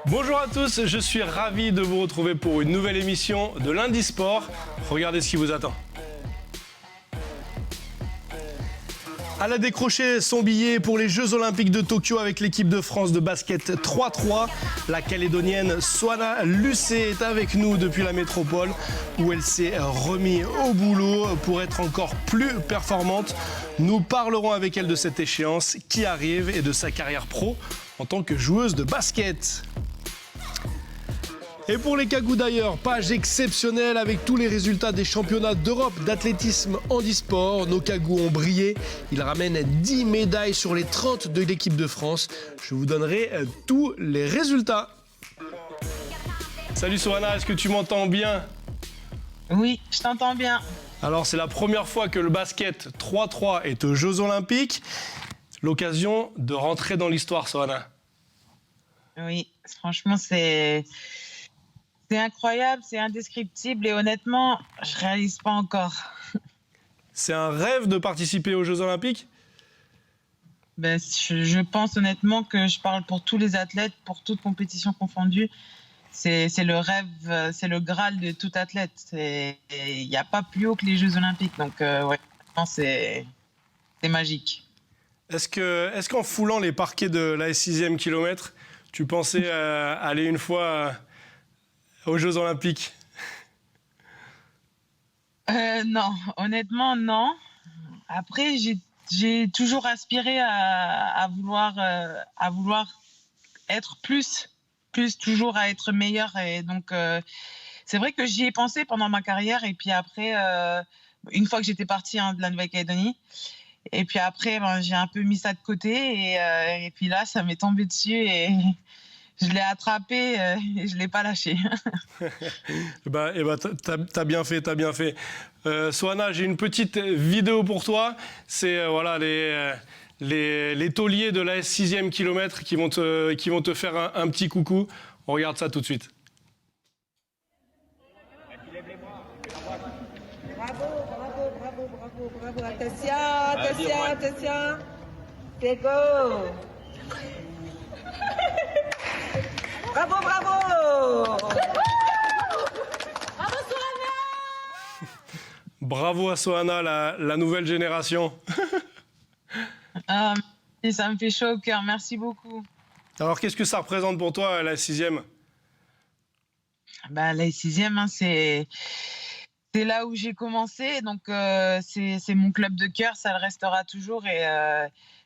Bonjour à tous, je suis ravi de vous retrouver pour une nouvelle émission de Lundi Sport. Regardez ce qui vous attend. Elle a décroché son billet pour les Jeux Olympiques de Tokyo avec l'équipe de France de basket 3-3. La Calédonienne Soana Lucé est avec nous depuis la métropole où elle s'est remise au boulot pour être encore plus performante. Nous parlerons avec elle de cette échéance qui arrive et de sa carrière pro en tant que joueuse de basket. Et pour les Cagous d'ailleurs, page exceptionnelle avec tous les résultats des championnats d'Europe d'athlétisme handisport. Nos Cagous ont brillé. Ils ramènent 10 médailles sur les 30 de l'équipe de France. Je vous donnerai tous les résultats. Salut Soana, est-ce que tu m'entends bien? Oui, je t'entends bien. Alors c'est la première fois que le basket 3-3 est aux Jeux Olympiques. L'occasion de rentrer dans l'histoire, Soana. Oui, franchement c'est incroyable, c'est indescriptible et honnêtement, je réalise pas encore. C'est un rêve de participer aux Jeux Olympiques? Je pense honnêtement que je parle pour tous les athlètes, pour toute compétition confondue. C'est le rêve, c'est le Graal de tout athlète. Il n'y a pas plus haut que les Jeux Olympiques. Donc, ouais, c'est magique. Est-ce qu'en foulant les parquets de la 6e kilomètre, tu pensais aller une fois aux Jeux Olympiques? Non, honnêtement, non. Après, j'ai toujours aspiré à vouloir être plus, toujours à être meilleur. Et donc, c'est vrai que j'y ai pensé pendant ma carrière. Et puis après, une fois que j'étais partie de la Nouvelle-Calédonie, et puis après, j'ai un peu mis ça de côté. Et puis là, ça m'est tombé dessus et je l'ai attrapé et je l'ai pas lâché. T'as bien fait. Soana, j'ai une petite vidéo pour toi. C'est les tauliers de la 6e kilomètre qui vont te faire un petit coucou. On regarde ça tout de suite. Bravo. Attention. C'est go. Bravo. Bravo à Soana, la nouvelle génération. Et ça me fait chaud au cœur. Merci beaucoup. Alors, qu'est-ce que ça représente pour toi, la 6e? La 6e, c'est là où j'ai commencé. Donc, c'est mon club de cœur. Ça le restera toujours. Et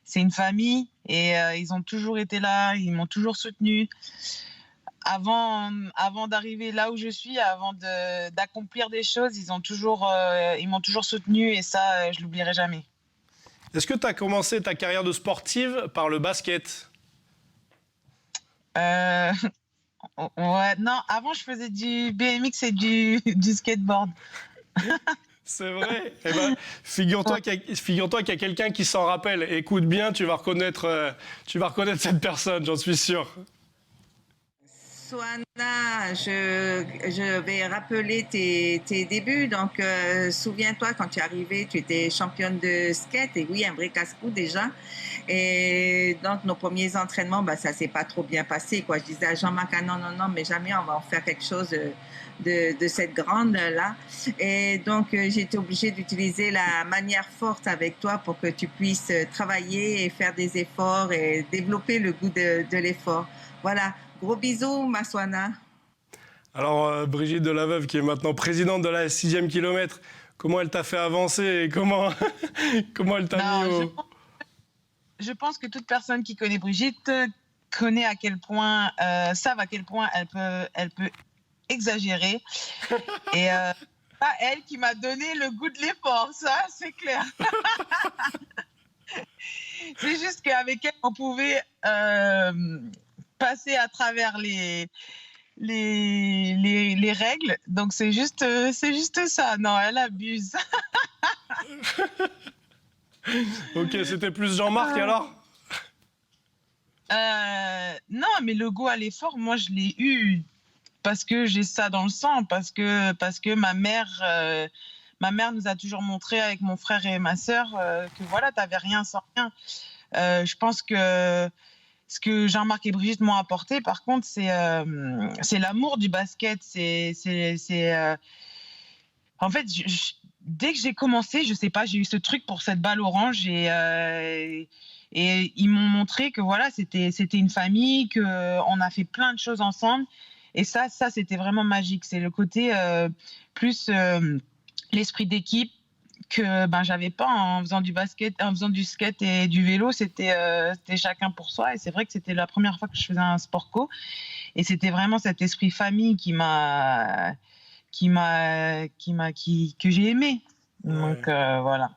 c'est une famille. Et ils ont toujours été là. Ils m'ont toujours soutenu. Avant d'arriver là où je suis, avant d'accomplir des choses, ils m'ont toujours soutenu. Et ça, je l'oublierai jamais. Est-ce que tu as commencé ta carrière de sportive par le basket? Ouais, non, avant je faisais du BMX et du skateboard. C'est vrai. Eh ben, figure-toi qu'il y a quelqu'un qui s'en rappelle. Écoute bien, tu vas reconnaître cette personne, j'en suis sûr. Soana, je vais rappeler tes débuts. Donc, souviens-toi, quand tu es arrivée, tu étais championne de skate. Et oui, un vrai casse-cou déjà. Et donc, nos premiers entraînements, ça s'est pas trop bien passé, quoi. Je disais à Jean-Marc, non, mais jamais on va en faire quelque chose de cette grande-là. Et donc, j'ai été obligée d'utiliser la manière forte avec toi pour que tu puisses travailler et faire des efforts et développer le goût de l'effort. Voilà. Gros bisous, ma Soana. Alors, Brigitte Delaveuve, qui est maintenant présidente de la 6e kilomètre, comment elle t'a fait avancer et comment elle t'a mis au... Je pense que toute personne qui connaît Brigitte connaît à quel point, savent à quel point elle peut exagérer. Et pas elle qui m'a donné le goût de l'effort, ça, c'est clair. C'est juste qu'avec elle, on pouvait... passer à travers les règles. Donc, c'est juste ça. Non, elle abuse. Ok, c'était plus Jean-Marc alors? Non, mais le goût à l'effort, moi, je l'ai eu parce que j'ai ça dans le sang, parce que ma mère nous a toujours montré avec mon frère et ma sœur que voilà, t'avais rien sans rien. Je pense que ce que Jean-Marc et Brigitte m'ont apporté, par contre, c'est l'amour du basket. En fait, dès que j'ai commencé, je sais pas, j'ai eu ce truc pour cette balle orange et ils m'ont montré que voilà, c'était une famille, qu'on a fait plein de choses ensemble. Et ça, c'était vraiment magique. C'est le côté plus l'esprit d'équipe que j'avais pas en faisant du basket, en faisant du skate et du vélo. C'était chacun pour soi. Et c'est vrai que c'était la première fois que je faisais un sport co. Et c'était vraiment cet esprit famille que j'ai aimé. Donc voilà.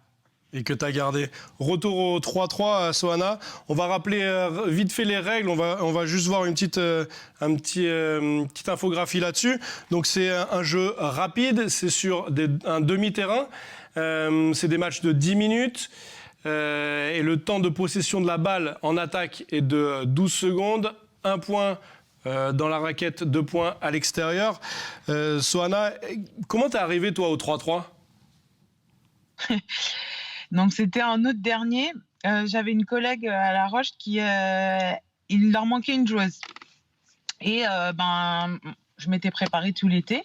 Et que tu as gardé. Retour au 3-3, Sohana. On va rappeler vite fait les règles. On va juste voir une petite infographie là-dessus. Donc c'est un jeu rapide, c'est sur un demi-terrain. C'est des matchs de 10 minutes. Et le temps de possession de la balle en attaque est de 12 secondes. 1 point dans la raquette, 2 points à l'extérieur. Sohana, comment t'es arrivé toi au 3-3 ? Donc c'était en août dernier. J'avais une collègue à La Roche qui il leur manquait une joueuse. Et je m'étais préparée tout l'été.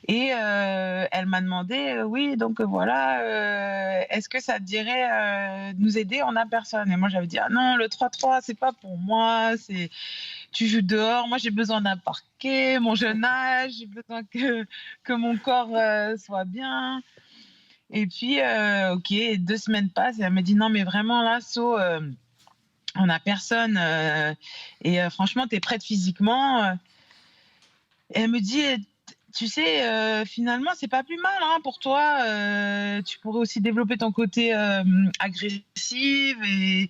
Et elle m'a demandé, oui, donc voilà, est-ce que ça te dirait de nous aider ? On n'a personne. Et moi, j'avais dit, ah non, le 3-3, c'est pas pour moi. Tu joues dehors. Moi, j'ai besoin d'un parquet. Mon jeune âge, j'ai besoin que mon corps soit bien. Et puis, 2 semaines passent et elle me dit, non, mais vraiment, là, on n'a personne. Et franchement, tu es prête physiquement. Et elle me dit, tu sais, finalement, c'est pas plus mal pour toi. Tu pourrais aussi développer ton côté agressif. Et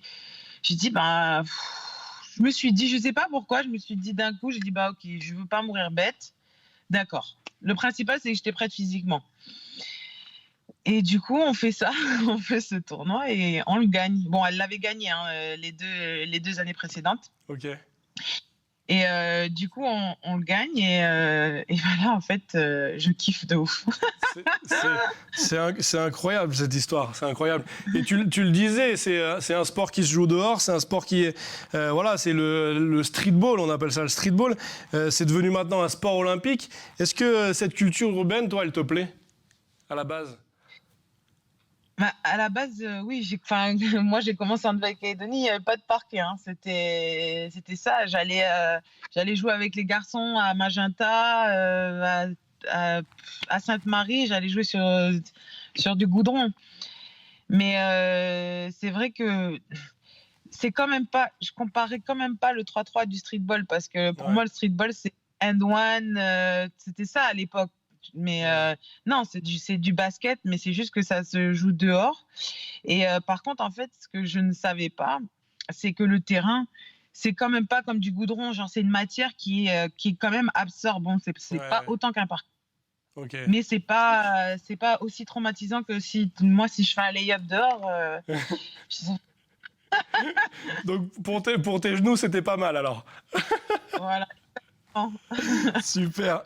j'ai dit, je me suis dit, je sais pas pourquoi, je me suis dit d'un coup, j'ai dit, ok, je veux pas mourir bête. D'accord. Le principal, c'est que j'étais prête physiquement. Et du coup, on fait ça, on fait ce tournoi et on le gagne. Bon, elle l'avait gagné les deux années précédentes. Ok. Et du coup, on le gagne et voilà, en fait, je kiffe de ouf. C'est incroyable cette histoire, c'est incroyable. Et tu le disais, c'est un sport qui se joue dehors, c'est un sport qui est, c'est le streetball, on appelle ça le streetball. C'est devenu maintenant un sport olympique. Est-ce que cette culture urbaine, toi, elle te plaît à la base ? À la base, oui. Moi, j'ai commencé en Nouvelle-Calédonie, il n'y avait pas de parquet. C'était ça. J'allais jouer avec les garçons à Magenta, à Sainte-Marie. J'allais jouer sur du goudron. Mais c'est vrai que c'est quand même pas. Je comparais quand même pas le 3-3 du streetball parce que pour moi, le streetball, c'est end one. C'était ça à l'époque. Mais non, c'est du basket, mais c'est juste que ça se joue dehors. Et par contre, en fait, ce que je ne savais pas, c'est que le terrain, c'est quand même pas comme du goudron. Genre, c'est une matière qui est quand même absorbante. C'est pas autant qu'un parquet. Okay. Mais c'est pas aussi traumatisant que si je fais un lay-up dehors. Donc pour tes genoux, c'était pas mal alors. Voilà. Super.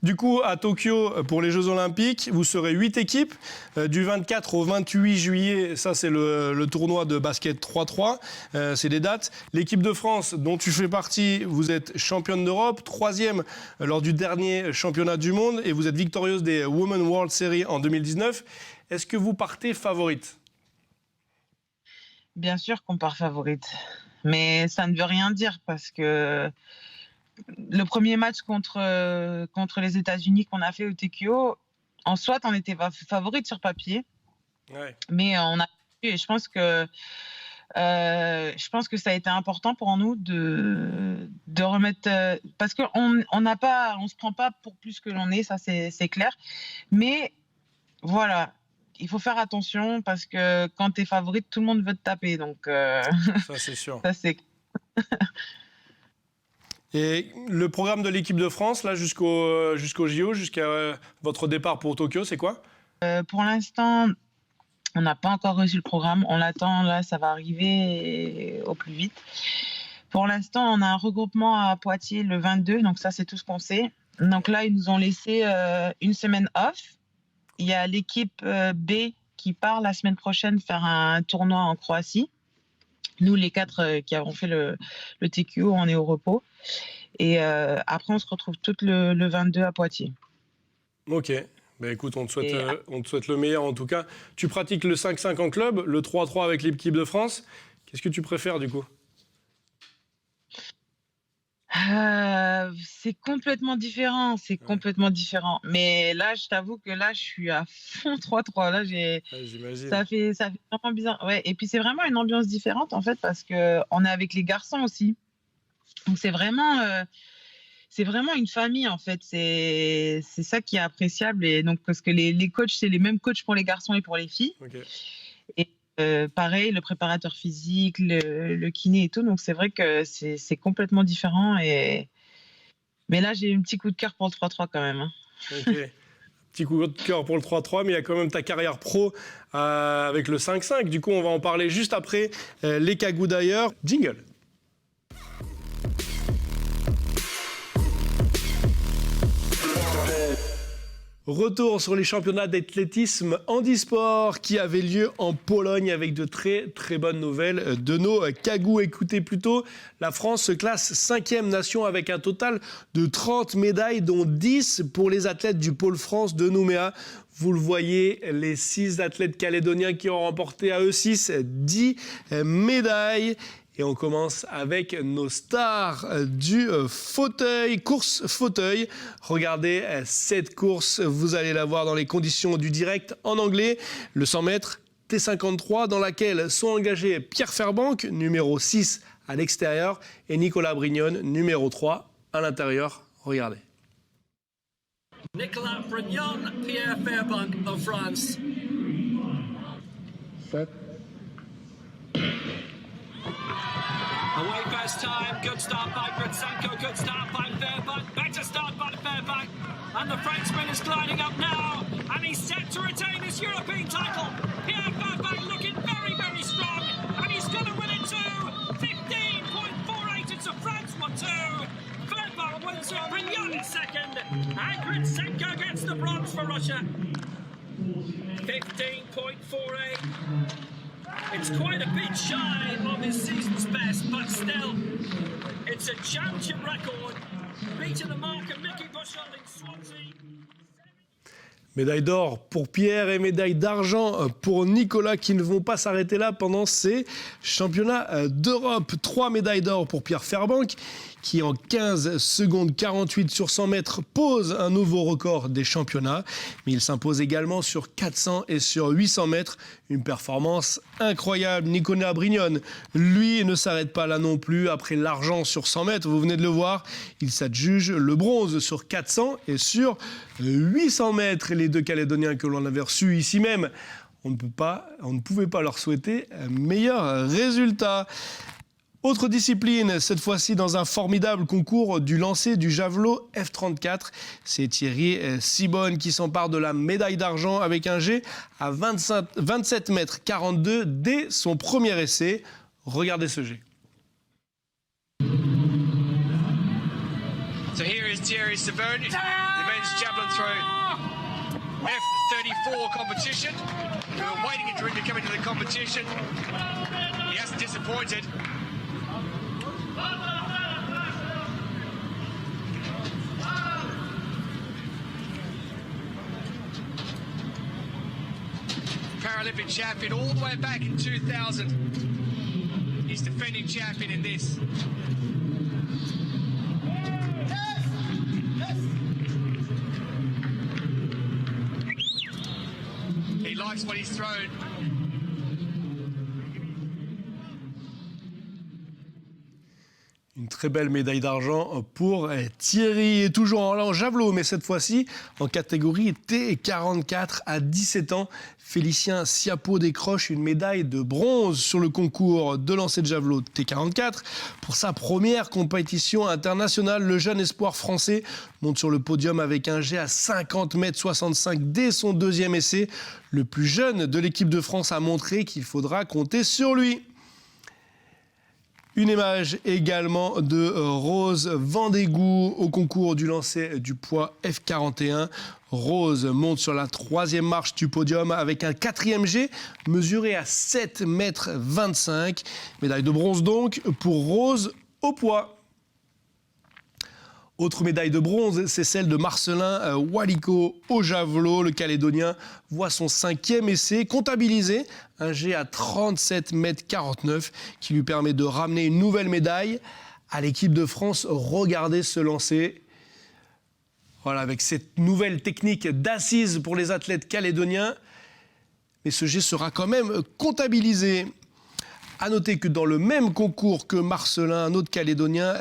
Du coup, à Tokyo, pour les Jeux Olympiques, vous serez 8 équipes. Du 24 au 28 juillet, ça c'est le tournoi de basket 3-3. C'est des dates. L'équipe de France, dont tu fais partie, vous êtes championne d'Europe, 3e lors du dernier championnat du monde et vous êtes victorieuse des Women's World Series en 2019. Est-ce que vous partez favorite ? Bien sûr qu'on part favorite. Mais ça ne veut rien dire parce que le premier match contre les États-Unis qu'on a fait au Tokyo, en soi, on était favorite sur papier. Ouais. Mais on a et je pense que ça a été important pour nous de remettre parce que on se prend pas pour plus que l'on est, ça c'est clair. Mais voilà, il faut faire attention parce que quand tu es favorite, tout le monde veut te taper. Donc ça c'est sûr. Ça c'est Et le programme de l'équipe de France, là, jusqu'au JO, jusqu'à votre départ pour Tokyo, c'est quoi ? Pour l'instant, on n'a pas encore reçu le programme. On l'attend, là, ça va arriver au plus vite. Pour l'instant, on a un regroupement à Poitiers le 22, donc ça, c'est tout ce qu'on sait. Donc là, ils nous ont laissé une semaine off. Il y a l'équipe B qui part la semaine prochaine faire un tournoi en Croatie. Nous, les 4 qui avons fait le TQO, on est au repos. Et après, on se retrouve toutes le 22 à Poitiers. Ok. Ben écoute, on te souhaite le meilleur en tout cas. Tu pratiques le 5-5 en club, le 3-3 avec l'équipe de France. Qu'est-ce que tu préfères du coup ? C'est complètement différent, Mais là, je t'avoue que là, je suis à fond 3-3. Là, j'imagine. Ça fait vraiment bizarre. Ouais. Et puis, c'est vraiment une ambiance différente, en fait, parce qu'on est avec les garçons aussi. Donc, c'est vraiment une famille, en fait. C'est ça qui est appréciable. Et donc, parce que les coachs, c'est les mêmes coachs pour les garçons et pour les filles. Okay. Et pareil, le préparateur physique, le kiné et tout. Donc, c'est vrai que c'est complètement différent. Mais là, j'ai un petit coup de cœur pour le 3-3 quand même. Hein. Ok. Petit coup de cœur pour le 3-3, mais il y a quand même ta carrière pro avec le 5-5. Du coup, on va en parler juste après les cagous d'ailleurs. Jingle. Retour sur les championnats d'athlétisme handisport qui avaient lieu en Pologne avec de très très bonnes nouvelles de nos cagous. Écoutez plutôt, la France se classe 5e nation avec un total de 30 médailles dont 10 pour les athlètes du pôle France de Nouméa. Vous le voyez, les 6 athlètes calédoniens qui ont remporté à eux 6 10 médailles. Et on commence avec nos stars du fauteuil, course fauteuil. Regardez cette course, vous allez la voir dans les conditions du direct en anglais. Le 100 mètres T53 dans laquelle sont engagés Pierre Fairbank, numéro 6 à l'extérieur, et Nicolas Brignon, numéro 3 à l'intérieur. Regardez. Nicolas Brignon, Pierre Fairbank of France. 7. Away first time, good start by Gritsenko, good start by Fairbank, better start by Fairbank, and the Frenchman is gliding up now, and he's set to retain his European title. Pierre Fairbank looking very, very strong, and he's going to win it too. 15.48, it's a France 1-2. Fairbank wins it, Brignon is second, and Gritsenko gets the bronze for Russia. 15.48. It's quite a bit shy of his season's best, but still, it's a champion record, beating the mark of Mickey Bushell in Swansea. Médaille d'or pour Pierre et médaille d'argent pour Nicolas qui ne vont pas s'arrêter là pendant ces championnats d'Europe. 3 médailles d'or pour Pierre Fairbank qui en 15 secondes 48 sur 100 mètres pose un nouveau record des championnats. Mais il s'impose également sur 400 et sur 800 mètres. Une performance incroyable. Nicolas Brignon, lui, ne s'arrête pas là non plus. Après l'argent sur 100 mètres, vous venez de le voir, il s'adjuge le bronze sur 400 et sur 800 mètres. Et les 2 Calédoniens que l'on avait reçus ici même, on ne pouvait pas leur souhaiter un meilleur résultat. Autre discipline, cette fois-ci dans un formidable concours du lancer du javelot F34. C'est Thierry Sibonne qui s'empare de la médaille d'argent avec un jet à 27 mètres 42 dès son premier essai. Regardez ce jet. So here is Thierry Sibonne, the men's javelin throw F34 competition. We were waiting for him to come into the competition. He hasn't disappointed. Paralympic champion all the way back in 2000. He's defending champion in this. He likes what he's thrown. Une très belle médaille d'argent pour Thierry. Et toujours en javelot, mais cette fois-ci en catégorie T44 à 17 ans. Félicien Siapo décroche une médaille de bronze sur le concours de lancer de javelot T44. Pour sa première compétition internationale, le jeune espoir français monte sur le podium avec un jet à 50 mètres 65 dès son deuxième essai. Le plus jeune de l'équipe de France a montré qu'il faudra compter sur lui. Une image également de Rose Vendégou au concours du lancer du poids F41. Rose monte sur la 3e marche du podium avec un 4e G mesuré à 7,25 m. Médaille de bronze donc pour Rose au poids. Autre médaille de bronze, c'est celle de Marcelin Waliko au javelot. Le Calédonien voit son 5e essai comptabilisé, un G à 37,49 m qui lui permet de ramener une nouvelle médaille à l'équipe de France. Regardez se lancer. Voilà, avec cette nouvelle technique d'assise pour les athlètes calédoniens. Mais ce G sera quand même comptabilisé. À noter que dans le même concours que Marcelin, un autre Calédonien,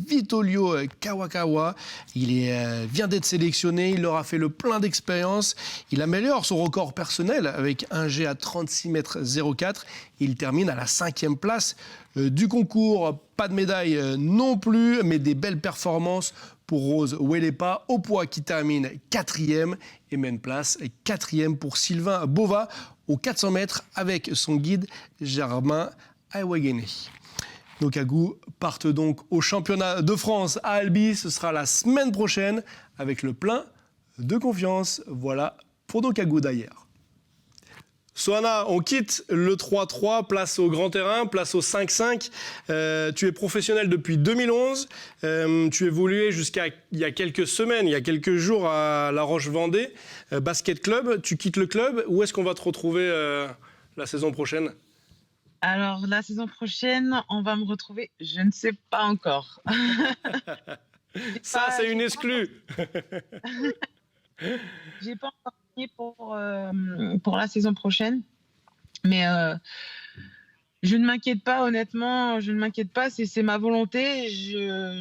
Vitolio Kawakawa, vient d'être sélectionné, il leur a fait le plein d'expérience. Il améliore son record personnel avec un G à 36,04 m. Il termine à la 5e place du concours. Pas de médaille non plus, mais des belles performances pour Rose Welepa au poids qui termine 4e et même place 4e pour Sylvain Bova aux 400 mètres avec son guide Germain Aiwagene. Nos Cagous partent donc au championnat de France à Albi. Ce sera la semaine prochaine avec le plein de confiance. Voilà pour nos Cagous d'ailleurs. Soana, on quitte le 3-3, place au grand terrain, place au 5-5. Tu es professionnel depuis 2011. Tu évoluais jusqu'à il y a quelques semaines, il y a quelques jours à La Roche-Vendée, basket club. Tu quittes le club. Où est-ce qu'on va te retrouver la saison prochaine ? Alors, la saison prochaine, on va me retrouver, je ne sais pas encore. Ça, c'est une exclue. J'ai pas encore signé pour la saison prochaine, mais je ne m'inquiète pas, honnêtement, je ne m'inquiète pas, c'est ma volonté.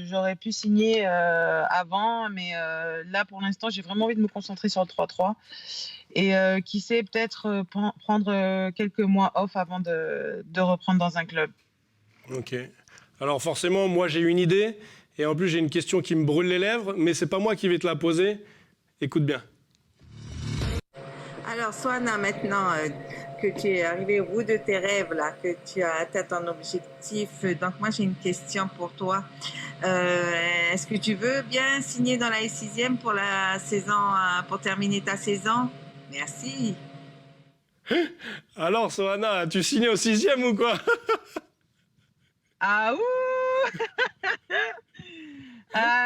J'aurais pu signer avant, mais là, pour l'instant, j'ai vraiment envie de me concentrer sur le 3-3. Et qui sait, peut-être prendre quelques mois off avant de reprendre dans un club. Ok. Alors forcément, moi, j'ai une idée. Et en plus, j'ai une question qui me brûle les lèvres, mais c'est pas moi qui vais te la poser. Écoute bien. Alors, Soana, maintenant que tu es arrivé au bout de tes rêves, là, que tu as atteint ton objectif, donc moi, j'ai une question pour toi. Est-ce que tu veux bien signer dans la S6e pour la saison, pour terminer ta saison ? Merci. Alors, Soana, tu signes au 6e ou quoi ? Ah ouh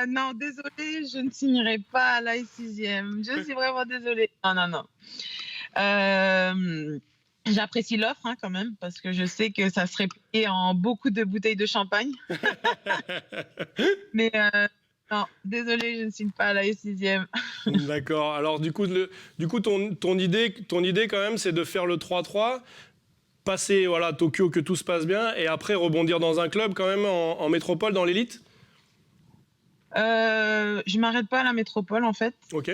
non, désolée, je ne signerai pas à la 6e. Je suis vraiment désolée. Non. J'apprécie l'offre quand même, parce que je sais que ça serait payé en beaucoup de bouteilles de champagne. Mais non, désolée, je ne signe pas à la 6e. D'accord. Alors, du coup ton idée quand même, c'est de faire le 3-3, passer Tokyo, que tout se passe bien, et après rebondir dans un club quand même en métropole, dans l'élite ? Je m'arrête pas à la métropole, en fait. Ok.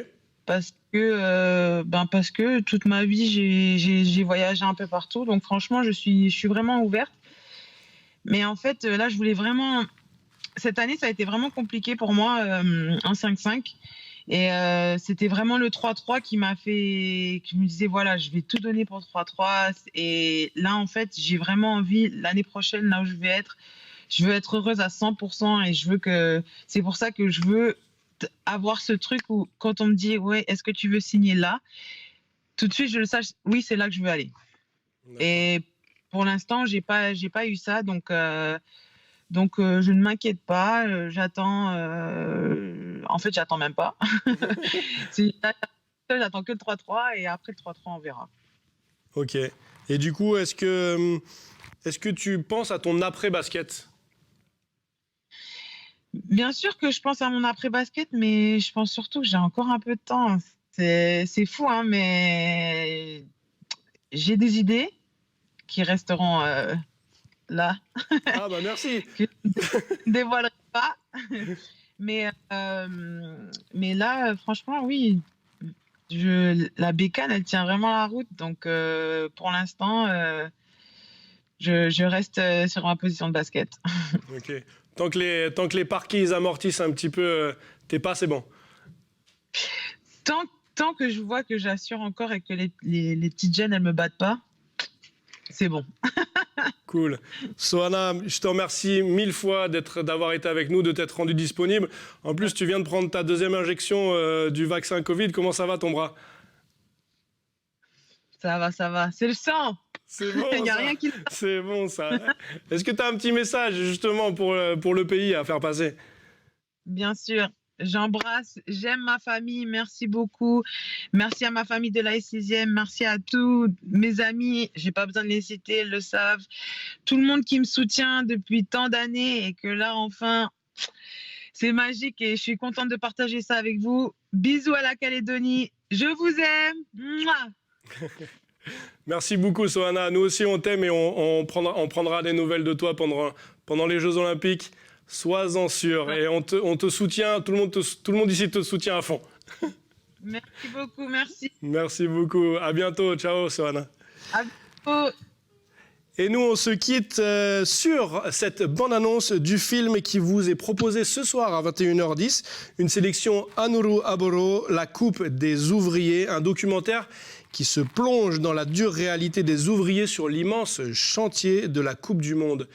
Parce que toute ma vie, j'ai voyagé un peu partout. Donc, franchement, je suis vraiment ouverte. Mais en fait, là, je voulais vraiment... Cette année, ça a été vraiment compliqué pour moi en 5-5. Et c'était vraiment le 3-3 qui m'a fait... Je me disais, voilà, je vais tout donner pour le 3-3. Et là, en fait, j'ai vraiment envie, l'année prochaine, là où je veux être heureuse à 100%. Et c'est pour ça que je veux avoir ce truc où, quand on me dit, ouais, est-ce que tu veux signer là ? Tout de suite, je le sache, oui, c'est là que je veux aller. D'accord. Et pour l'instant, j'ai pas eu ça. Donc, je ne m'inquiète pas. J'attends. En fait, j'attends même pas. J'attends que le 3-3 et après le 3-3, on verra. Ok. Et du coup, est-ce que tu penses à ton après-basket ? Bien sûr que je pense à mon après-basket, mais je pense surtout que j'ai encore un peu de temps. C'est fou, mais j'ai des idées qui resteront là. Ah bah merci. Que je ne dévoilerai pas. Mais là, franchement, oui. La bécane, elle tient vraiment la route. Donc, pour l'instant, je reste sur ma position de basket. Ok. Tant que les parquets ils amortissent un petit peu tes pas, c'est bon. Tant que je vois que j'assure encore et que les petites jeunes, elles me battent pas, c'est bon. Cool. Soana, je te remercie 1000 fois d'avoir été avec nous, de t'être rendu disponible. En plus, tu viens de prendre ta deuxième injection du vaccin Covid. Comment ça va ton bras? Ça va. C'est le sang. C'est bon. Il n'y a rien qui... C'est bon ça. Est-ce que tu as un petit message justement pour le pays à faire passer? Bien sûr. J'embrasse, j'aime ma famille, merci beaucoup. Merci à ma famille de la S6e, merci à tous mes amis, j'ai pas besoin de les citer, ils le savent. Tout le monde qui me soutient depuis tant d'années et que là, enfin, c'est magique et je suis contente de partager ça avec vous. Bisous à la Calédonie, je vous aime. Mouah. Merci beaucoup Soana, nous aussi on t'aime et on prendra des nouvelles de toi pendant les Jeux Olympiques. Sois-en sûr et on te soutient, tout le monde ici te soutient à fond. Merci beaucoup, merci. Merci beaucoup, à bientôt, ciao Soana. À bientôt. Et nous on se quitte sur cette bande-annonce du film qui vous est proposé ce soir à 21h10, une sélection Anuru Aboro, la coupe des ouvriers, un documentaire qui se plonge dans la dure réalité des ouvriers sur l'immense chantier de la Coupe du Monde,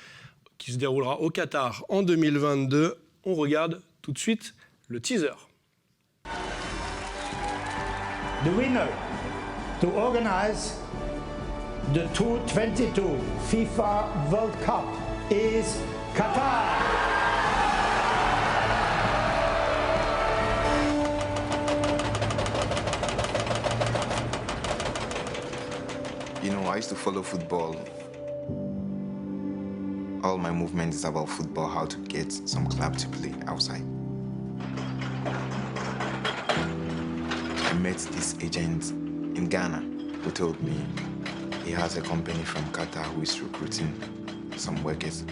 qui se déroulera au Qatar en 2022. On regarde tout de suite le teaser. The winner to organize the 2022 FIFA World Cup is Qatar. You know, I used to follow football. All my movement is about football, how to get some club to play outside. I met this agent in Ghana who told me he has a company from Qatar who is recruiting some workers.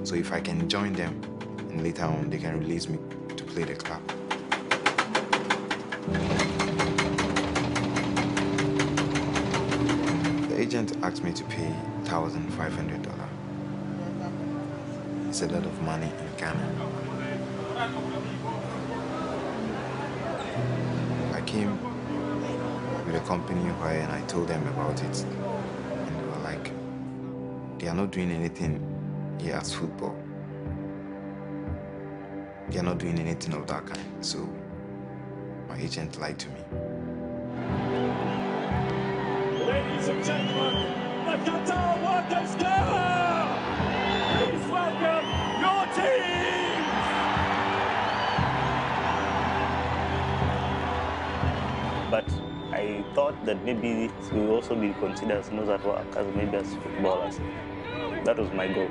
So if I can join them, and later on they can release me to play the club. The agent asked me to pay $1,500. It's a lot of money in Ghana. I came with a company where and I told them about it. And they were like, they are not doing anything here as football. They are not doing anything of that kind. So my agent lied to me. Ladies and gentlemen, the Qatar Workers' Cup! Please welcome your team! But I thought that maybe we will also be considered as not at work, as maybe as footballers. That was my goal.